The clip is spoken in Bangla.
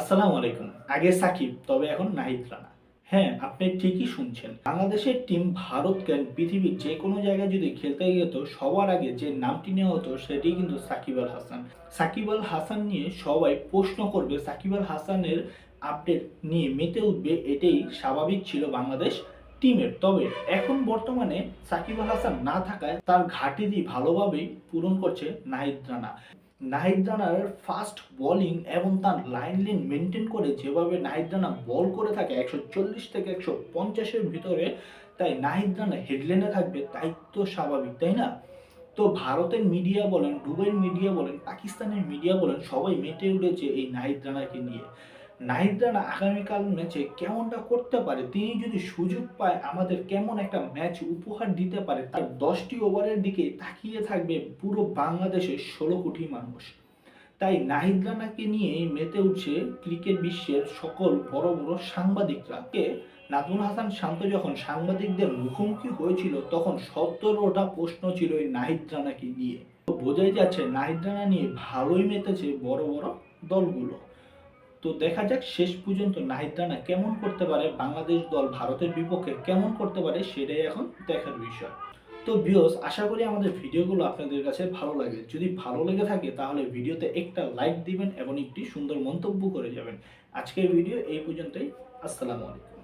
আসসালামু আলাইকুম। আগে সাকিব, তবে এখন নাহিদ রানা। হ্যাঁ, আপনি ঠিকই শুনছেন। বাংলাদেশের টিম ভারতকে পৃথিবীর যে কোনো জায়গায় যদি খেলতে যেত, সবার আগে যে নামটি নেওয়া হতো সেটি কিন্তু সাকিব আল হাসান। সাকিব আল হাসান নিয়ে সবাই প্রশ্ন করবে, সাকিব আল হাসানের আপডেট নিয়ে মেতে উঠবে, এটাই স্বাভাবিক ছিল বাংলাদেশ টিমের। তবে এখন বর্তমানে সাকিব আল হাসান না থাকায় তার ঘাটতি ভালোভাবেই পূরণ করছে নাহিদ রানা। নাহিদ রানার ফাস্ট বোলিং এবং তার লাইন মেনটেন করে যেভাবে নাহিদ রানা বল করে থাকে 140 থেকে 150-এর ভিতরে, তাই নাহিদ রানা হেডলাইনে থাকবে, তাই তো স্বাভাবিক, তাই না? তো ভারতের মিডিয়া বলেন, দুবাইয়ের মিডিয়া বলেন, পাকিস্তানের মিডিয়া বলেন, সবাই মেতে উঠেছে এই নাহিদ রানাকে নিয়ে। নাহিদ রানা আগামীকাল ম্যাচে কেমনটা করতে পারে, তিনি যদি সুযোগ পায় আমাদের কেমন একটা ম্যাচ উপহার দিতে পারে, তার 10টি ওভারের দিকে তাকিয়ে থাকবে পুরো বাংলাদেশের 16 কোটি মানুষ। তাই নাহিদ রানাকে নিয়ে মেতে উঠছে ক্রিকেট বিশ্বের সকল বড় বড় সাংবাদিকরা। নাজমুল হাসান শান্ত যখন সাংবাদিকদের মুখোমুখি হয়েছিল, তখন 17টা প্রশ্ন ছিল এই নাহিদ রানাকে নিয়ে। তো বোঝাই যাচ্ছে নাহিদ রানা নিয়ে ভালোই মেতেছে বড় বড় দলগুলো। তো দেখা যাক শেষ পর্যন্ত নাহিদ রানা কেমন করতে পারে, বাংলাদেশ দল ভারতের বিপক্ষে কেমন করতে পারে, সেটাই এখন দেখার বিষয়। তো ভিউয়ার্স, আশা করি আমাদের ভিডিওগুলো আপনাদের কাছে ভালো লাগে। যদি ভালো লেগে থাকে তাহলে ভিডিওতে একটা লাইক দিবেন এবং একটি সুন্দর মন্তব্য করে যাবেন। আজকের ভিডিও এই পর্যন্তই। আসসালামু আলাইকুম।